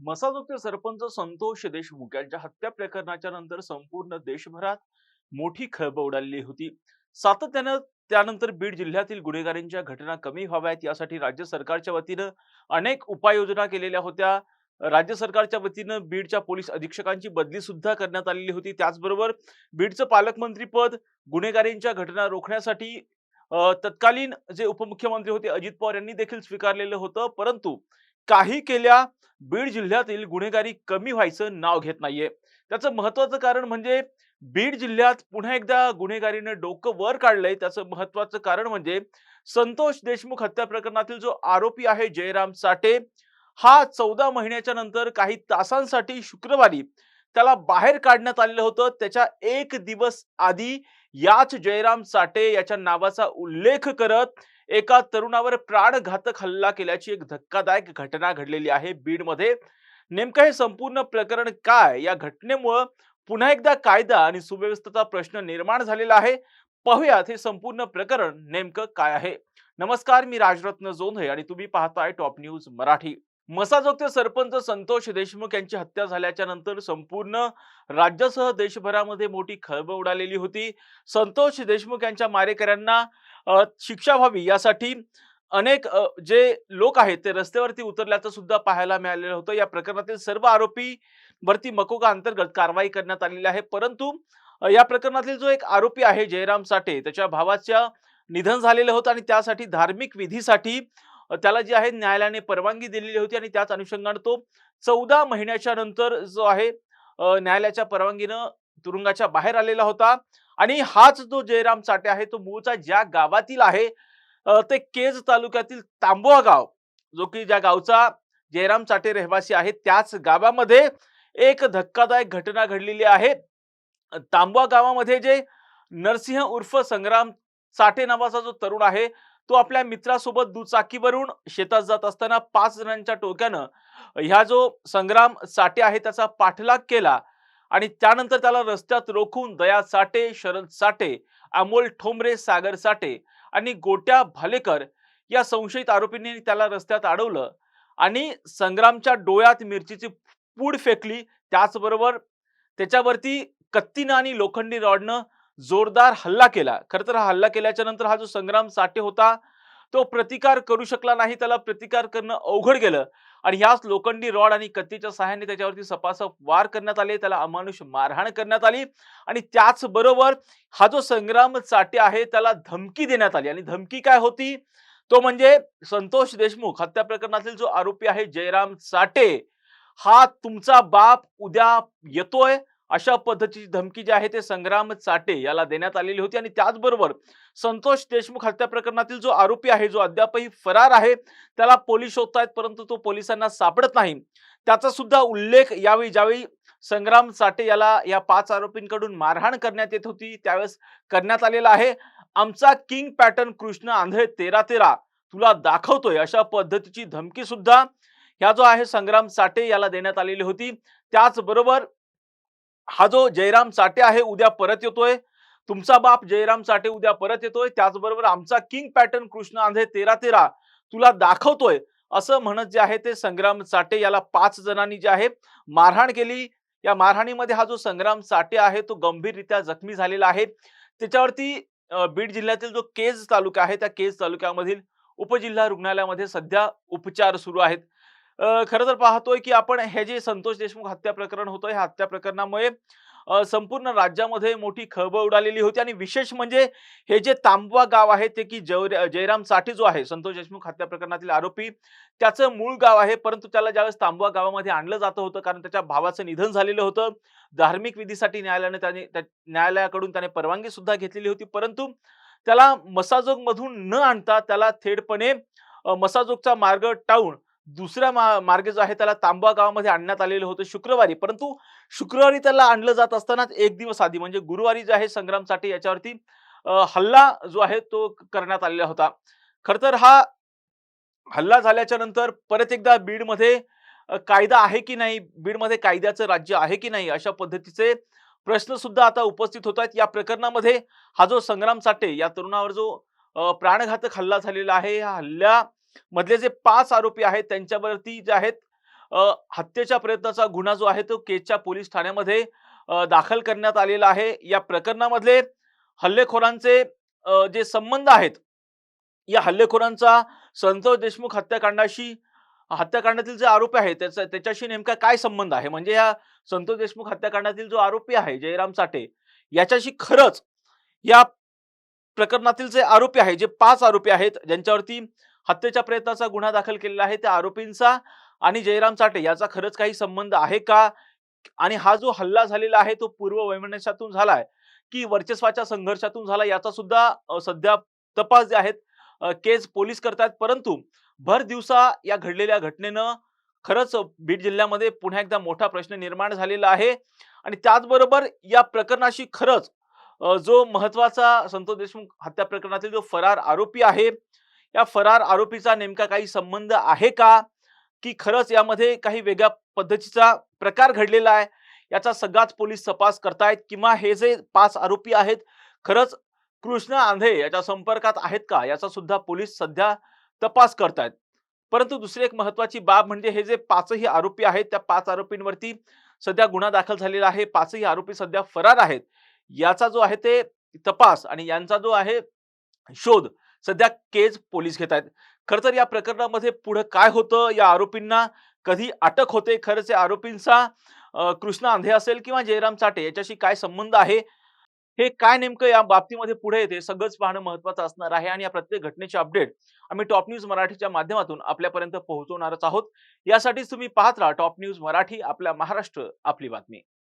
मसाजोगचे सरपंच संतोष देशमुख यांच्या हत्या प्रकरणाच्या नंतर संपूर्ण देशभरात मोठी खळबळ उडालेली होती। सातत्यानं त्यानंतर बीड जिल्ह्यातील गुन्हेगारींच्या घटना कमी व्हाव्यात यासाठी राज्य सरकारच्या वतीनं अनेक उपाययोजना केलेल्या होत्या। राज्य सरकारच्या वतीनं बीडच्या पोलीस अधीक्षकांची बदली सुद्धा करण्यात आलेली होती। त्याचबरोबर बीडचं पालकमंत्री पद गुन्हेगारींच्या घटना रोखण्यासाठी तत्कालीन जे उपमुख्यमंत्री होते अजित पवार यांनी देखील स्वीकारलेलं होतं। परंतु काही केल्या बीड जिल्ह्यातील गुन्हेगारी कमी व्हायचं नाव घेत नाहीये। त्याचं महत्त्वाचं कारण म्हणजे बीड जिल्ह्यात पुन्हा एकदा गुन्हेगारीने डोकं वर काढलंय। त्याचं महत्त्वाचं कारण म्हणजे संतोष देशमुख हत्या प्रकरणातील जो आरोपी आहे जयराम साठे, हा 14 महिन्याच्या नंतर काही तासांसाठी शुक्रवारी त्याला बाहेर काढण्यात आलेलं होतं। त्याच्या एक दिवस आधी याच जयराम साठे याच्या नावाचा उल्लेख करत एका तरुणावर प्राणघातक हल्ला केल्याची एक धक्कादायक घटना घडलेली आहे बीडमध्ये। नेमकं हे संपूर्ण प्रकरण काय, या घटनेमुळे पुन्हा एकदा कायदा आणि सुव्यवस्थेचा प्रश्न निर्माण झालेला आहे। पाहुयात हे संपूर्ण प्रकरण नेमकं काय आहे। नमस्कार, मी राजरत्न जोंधळे आणि तुम्ही पाहताय टॉप न्यूज मराठी। मसाजोगचे सरपंच संतोष देशमुख यांची हत्या झाल्याच्या नंतर संपूर्ण राज्यासह देशभरामध्ये मोठी खळबळ उडालेली होती। संतोष देशमुख यांच्या मारेकऱ्यांना शिक्षा व्हावी यासाठी अनेक जे लोक आहेत ते रस्त्यावरती उतरल्याचं सुद्धा पाहायला मिळालेलं होतं। या प्रकरणातील सर्व आरोपी वरती मकोका अंतर्गत कारवाई करण्यात आलेली आहे। परंतु या प्रकरणातील जो एक आरोपी आहे जयराम साठे, त्याच्या भावाच्या निधन झालेलं होतं आणि त्यासाठी धार्मिक विधीसाठी त्याला जी आहे न्यायालयाने परवानगी दिलेली होती आणि त्याच अनुषंगाने तो 14 महिन्याच्या नंतर जो आहे न्यायालयाच्या परवानगीनं तुरुंगाच्या बाहेर आलेला होता। आणि हाच जो जयराम साठे आहे तो मूळचा ज्या गावातील आहे ते केज तालुक्यातील तांबवा गाव, जो की ज्या गावचा जयराम साठे रहिवासी आहे त्याच गावामध्ये एक धक्कादायक घटना घडलेली आहे। तांबवा गावामध्ये जे नरसिंह उर्फ संग्राम साठे नावाचा जो तरुण आहे तो आपल्या मित्रासोबत दुचाकीवरून शेतात जात असताना 5 जणांच्या टोक्यानं ह्या जो संग्राम साठे आहे त्याचा पाठलाग केला आणि त्यानंतर त्याला रस्त्यात रोखून दया साठे, शरद साठे, अमोल ठोंबरे, सागर साठे आणि गोट्या भालेकर या संशयित आरोपींनी त्याला रस्त्यात अडवलं आणि संग्रामच्या डोळ्यात मिरचीची पूड फेकली। त्याचबरोबर त्याच्यावरती कत्तीनं आणि लोखंडी रॉडनं जोरदार हल्ला केला। खरं तर हा हल्ला केल्याच्या नंतर हा जो संग्राम साठे होता तो प्रतिकार करू शकला नाही, त्याला प्रतिकार करणं अवघड गेलं आणि ह्याच लोखंडी रॉड आणि कत्तीच्या सहाय्याने त्याच्यावरती सपासप वार करण्यात आले, त्याला अमानुष मारहाण करण्यात आली आणि त्याचबरोबर हा जो संग्राम साठे आहे त्याला धमकी देण्यात आली। आणि धमकी काय होती, तो म्हणजे संतोष देशमुख हत्या प्रकरणातील जो आरोपी आहे जयराम साठे, हा तुमचा बाप उद्या येतोय, अशा पद्धतीची धमकी जी आहे ते संग्राम साठे याला देण्यात आलेली होती। आणि त्याचबरोबर संतोष देशमुख हत्या प्रकरणातील जो आरोपी आहे जो अद्यापही फरार आहे, त्याला पोलीस शोधतायत परंतु तो पोलिसांना सापडत नाही, त्याचा सुद्धा उल्लेख यावेळी ज्यावेळी संग्राम साठे याला या 5 आरोपींकडून मारहाण करण्यात येत होती त्यावेळेस करण्यात आलेला आहे। आमचा किंग पॅटर्न कृष्ण आंधळे 13-13 तुला दाखवतोय, अशा पद्धतीची धमकी सुद्धा ह्या जो आहे संग्राम साठे याला देण्यात आलेली होती। त्याचबरोबर हा जो जयराम साठे आहे उद्या परत येतोय, तुमचा बाप जयराम साठे उद्या परत येतोय, त्याचबरोबर आमचा किंग पॅटर्न कृष्ण आंधळे 13-13 तुला दाखवतोय, असं म्हणत जे आहे ते संग्राम साठे याला 5 जणांनी जे आहे मारहाण केली। या मारहाणीमध्ये हा जो संग्राम साठे आहे तो गंभीररित्या जखमी झालेला आहे। त्याच्यावरती बीड जिल्ह्यातील जो केज तालुका आहे त्या केज तालुक्यामधील उपजिल्हा रुग्णालयामध्ये सध्या उपचार सुरू आहेत। खरं तर पाहतोय की आपण हे जे संतोष देशमुख हत्या प्रकरण होतं, ह्या हत्या प्रकरणामुळे संपूर्ण राज्यामध्ये मोठी खळबळ उडालेली होती आणि विशेष म्हणजे हे जे तांबवा गाव आहे ते की जयराम साठे जो आहे संतोष देशमुख हत्या प्रकरणातील आरोपी, त्याचं मूळ गाव आहे, परंतु त्याला ज्यावेळेस तांबवा गावामध्ये आणलं जात होतं कारण त्याच्या भावाचं निधन झालेलं होतं, धार्मिक विधीसाठी न्यायालयाकडून त्याने परवानगी सुद्धा घेतलेली होती, परंतु त्याला मसाजोग मधून न आणता त्याला थेटपणे मसाजोगचा मार्ग टाळून दुसऱ्या मार्गे जो आहे त्याला तांबवा गावामध्ये आणण्यात आलेलं होतं शुक्रवारी। परंतु शुक्रवारी त्याला आणलं जात असतानाच एक दिवस आधी म्हणजे गुरुवारी जे आहे संग्राम साठे याच्यावरती हल्ला जो आहे तो करण्यात आलेला होता। खरं तर हा हल्ला झाल्याच्या नंतर परत एकदा बीडमध्ये कायदा आहे की नाही, बीडमध्ये कायद्याचं राज्य आहे की नाही, अशा पद्धतीचे प्रश्न सुद्धा आता उपस्थित होत आहेत। या प्रकरणामध्ये हा जो संग्राम साठे या तरुणावर जो प्राणघातक हल्ला झालेला आहे, या हल्ल्या मधले जे 5 आरोपी आहेत त्यांच्यावरती जे आहेत हत्येच्या प्रयत्नाचा गुन्हा जो आहे तो केजच्या पोलीस ठाण्यामध्ये दाखल करण्यात आलेला आहे. या प्रकरणामधले हल्लेखोरांचे जे संबंध आहेत, या हल्लेखोरांचा संतोष देशमुख हत्याकांडातील जे आरोपी आहे त्याच्याशी नेमका काय संबंध आहे? म्हणजे या संतोष देशमुख हत्याकांडातील जो आरोपी आहे जयराम चाटे, याच्याशी खरंच या प्रकरणातील जे आरोपी आहे, जे 5 आरोपी आहेत ज्यांच्यावरती हत्येच्या प्रयत्नाचा गुन्हा दाखल केलेला आहे, त्या आरोपींचा आणि जयराम चाटे याचा खरंच काही संबंध आहे का? आणि हा जो हल्ला झालेला आहे तो पूर्ववैमनस्यातून झालाय की वर्चस्वाच्या संघर्षातून झाला, याचा सुद्धा सध्या तपास जे आहेत केस पोलीस करतायत. परंतु भर दिवसा या घडलेल्या घटनेनं खरंच बीड जिल्ह्यामध्ये पुन्हा एकदा मोठा प्रश्न निर्माण झालेला आहे. आणि त्याचबरोबर या प्रकरणाशी खरंच जो महत्वाचा संतोष देशमुख हत्या प्रकरणातील जो फरार आरोपी आहे, या फरार आरोपीचा नेमका काही संबंध आहे का? की खरंच यामध्ये काही वेगळ्या पद्धतीचा प्रकार घडलेला आहे, याचा सगळाच पोलीस तपास करतायत. किंवा हे जे 5 आरोपी आहेत खरंच कृष्ण आंधळे याच्या संपर्कात आहेत का, याचा सुद्धा पोलीस सध्या तपास करतायत. परंतु दुसरी एक महत्वाची बाब म्हणजे हे जे 5ही आरोपी आहेत, त्या 5 आरोपींवरती सध्या गुन्हा दाखल झालेला आहे. 5ही आरोपी सध्या फरार आहेत. याचा जो आहे ते तपास आणि यांचा जो आहे शोध सध्या केज पोलीस घेत आहेत. खरं तर या प्रकरणामध्ये पुढे काय होतं, या आरोपींना कधी अटक होते, खरंच या आरोपींचा कृष्ण आंधळे असेल किंवा जयराम चाटे याच्याशी काय संबंध आहे, हे काय नेमकं या बाबतीमध्ये पुढे येते सगळंच पाहणं महत्त्वाचं असणार आहे. आणि या प्रत्येक घटनेचे अपडेट आम्ही टॉप न्यूज मराठीच्या माध्यमातून आपल्यापर्यंत पोहोचवणारच आहोत. यासाठीच तुम्ही पाहत राहा टॉप न्यूज मराठी, आपला महाराष्ट्र आपली बातमी.